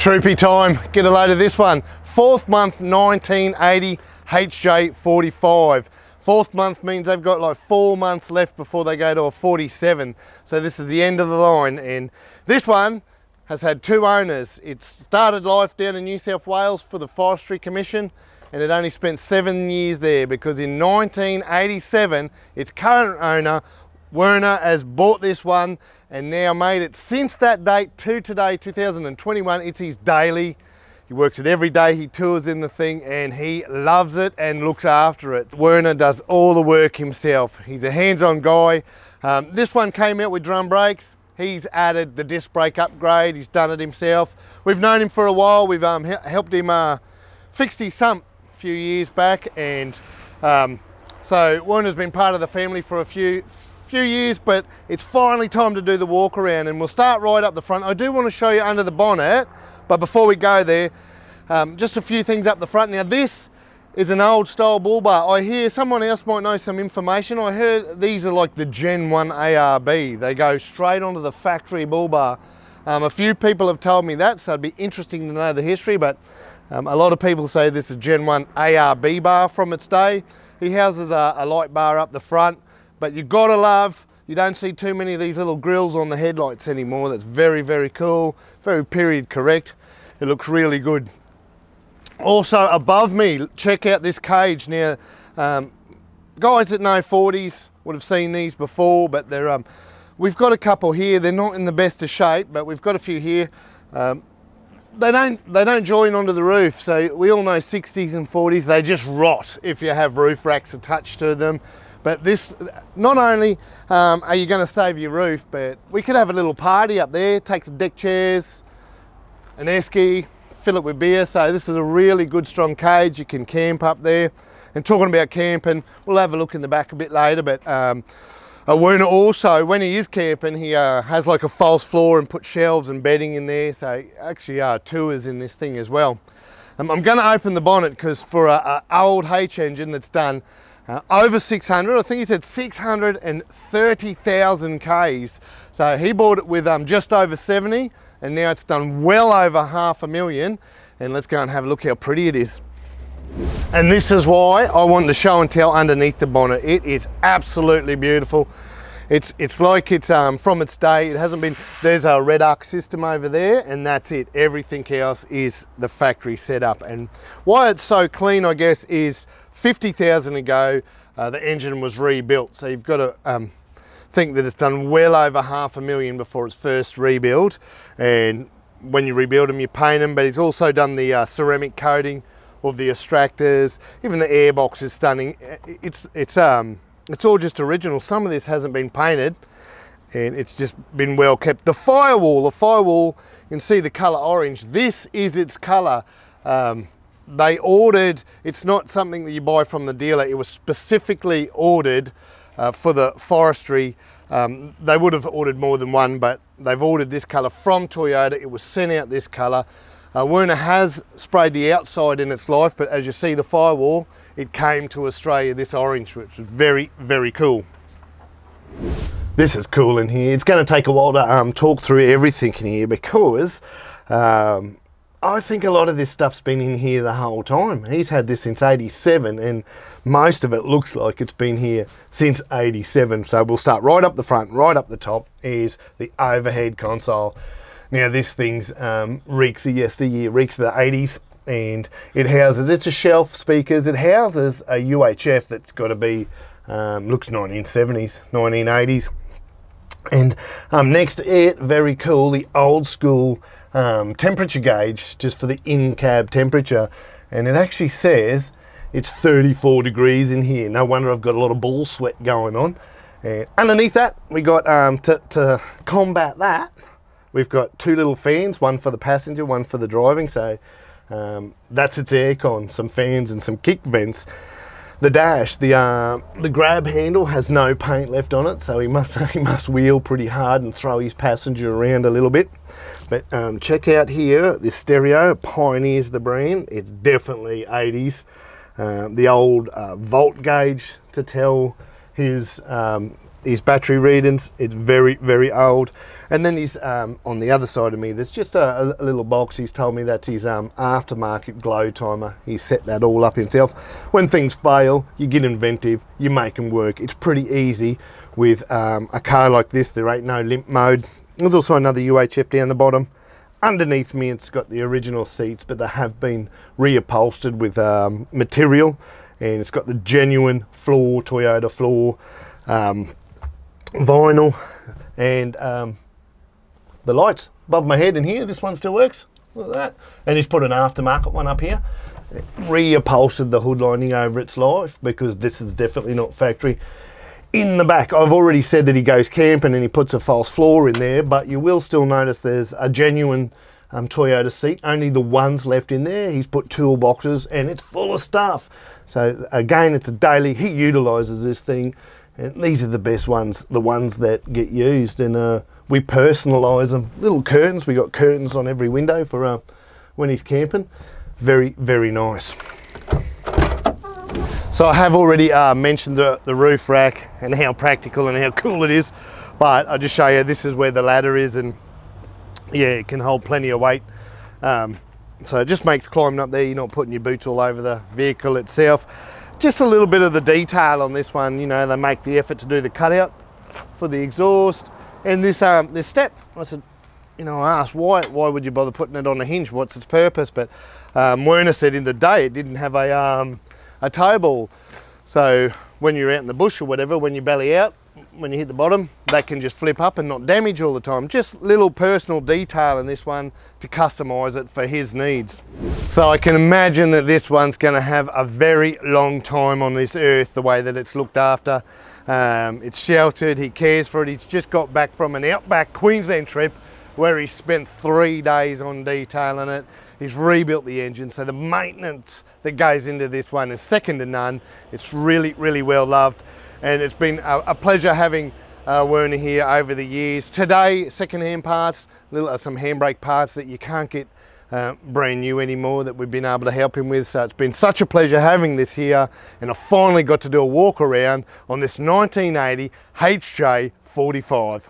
Troopy time, get a load of this one. 4th month 1980 HJ45. 4th month means they've got like 4 months left before they go to a 47. So this is the end of the line, and this one has had 2 owners. It started life down in New South Wales for the Forestry Commission, and it only spent 7 years there because in 1987, its current owner, Werner, has bought this one and now made it since that date to today, 2021. It's his daily. He works it every day, he tours in the thing, and he loves it and looks after it. Werner does all the work himself. He's a hands-on guy. This one came out with drum brakes. He's added the disc brake upgrade. He's done it himself. We've known him for a while. We've helped him fix his sump a few years back, and so Werner's been part of the family for a few years, but it's finally time to do the walk around, and we'll start right up the front. I do want to show you under the bonnet, but before we go there, just a few things up the front. Now this is an old style bull bar. I hear someone else might know some information. I heard these are like the Gen 1 ARB. They go straight onto the factory bull bar. A few people have told me that, so it'd be interesting to know the history, but a lot of people say this is Gen 1 ARB bar from its day. He houses a light bar up the front, but you've got to love, you don't see too many of these little grills on the headlights anymore. That's very, very cool, very period correct. It looks really good. Also above me, check out this cage. Now, guys that know 40s would have seen these before, but they're, we've got a couple here. They're not in the best of shape, but we've got a few here. They don't join onto the roof, so we all know 60s and 40s, they just rot if you have roof racks attached to them. But this, not only are you going to save your roof, but we could have a little party up there, take some deck chairs, an esky, fill it with beer. So this is a really good strong cage. You can camp up there. And talking about camping, we'll have a look in the back a bit later, but Werner also, when he is camping, he has like a false floor and put shelves and bedding in there. So actually tours in this thing as well. I'm going to open the bonnet because for an old H engine that's done over 600, I think he said 630,000 Ks. So he bought it with just over 70, and now it's done well over 500,000. And let's go and have a look how pretty it is. And this is why I wanted to show and tell underneath the bonnet. It is absolutely beautiful. It's like it's from its day. It hasn't been, there's a red arc system over there, and that's it. Everything else is the factory setup. And why it's so clean, I guess, is 50,000 ago, the engine was rebuilt. So you've got to think that it's done well over 500,000 before it's first rebuilt. And when you rebuild them, you paint them, but it's also done the ceramic coating of the extractors. Even the airbox is stunning. It's all just original. Some of this hasn't been painted, and it's just been well kept. The firewall, you can see the color orange. This is its color. They ordered, it's not something that you buy from the dealer. It was specifically ordered for the forestry. They would have ordered more than one, but they've ordered this color from Toyota. It was sent out this color. Werner has sprayed the outside in its life, but as you see the firewall, it came to Australia this orange, which is very, very cool. This is cool in here. It's going to take a while to talk through everything in here because I think a lot of this stuff's been in here the whole time. He's had this since 87, and most of it looks like it's been here since 87. So we'll start right up the front. Right up the top is the overhead console. Now this thing's reeks of yesteryear, reeks of the 80s, and it houses, it's a shelf speakers, it houses a UHF that's got to be, looks 1970s, 1980s. And next to it, very cool, the old school temperature gauge, just for the in-cab temperature. And it actually says it's 34 degrees in here. No wonder I've got a lot of ball sweat going on. And underneath that, we got, to combat that, we've got 2 little fans, one for the passenger, one for the driving. So that's its aircon, some fans and some kick vents. The dash, the grab handle has no paint left on it, so he must wheel pretty hard and throw his passenger around a little bit. But check out here, this stereo, Pioneer's the brand. It's definitely 80s. The old volt gauge to tell his his battery readings. It's very, very old. And then he's on the other side of me, there's just a little box. He's told me that's his aftermarket glow timer. He set that all up himself. When things fail, you get inventive, you make them work. It's pretty easy with a car like this. There ain't no limp mode. There's also another UHF down the bottom. Underneath me, it's got the original seats, but they have been reupholstered with material, and it's got the genuine floor, Toyota floor, vinyl, and the lights above my head in here. This one still works. Look at that. And he's put an aftermarket one up here. Reupholstered the hood lining over its life, because this is definitely not factory. In the back, I've already said that he goes camping and he puts a false floor in there, but you will still notice there's a genuine Toyota seat, only the ones left in there. He's put toolboxes and it's full of stuff. So again, it's a daily, he utilises this thing, and these are the best ones, the ones that get used, and we personalise them. Little curtains, we got curtains on every window for when he's camping. Very, very nice. So I have already mentioned the roof rack and how practical and how cool it is, but I'll just show you, this is where the ladder is, and yeah, it can hold plenty of weight. So it just makes climbing up there, you're not putting your boots all over the vehicle itself. Just a little bit of the detail on this one, you know, they make the effort to do the cutout for the exhaust. And this step, I said, you know, I asked why would you bother putting it on a hinge, what's its purpose? But Werner said in the day it didn't have a toe ball, so when you're out in the bush or whatever, when you belly out, when you hit the bottom, that can just flip up and not damage all the time. Just little personal detail in this one to customize it for his needs. So I can imagine that this one's going to have a very long time on this earth, the way that it's looked after. It's sheltered, he cares for it. He's just got back from an outback Queensland trip where he spent 3 days on detailing it. He's rebuilt the engine, so the maintenance that goes into this one is second to none. It's really, really well loved, and it's been a pleasure having Werner here over the years. Today, second-hand parts, some handbrake parts that you can't get brand new anymore, that we've been able to help him with. So it's been such a pleasure having this here, and I finally got to do a walk around on this 1980 HJ45.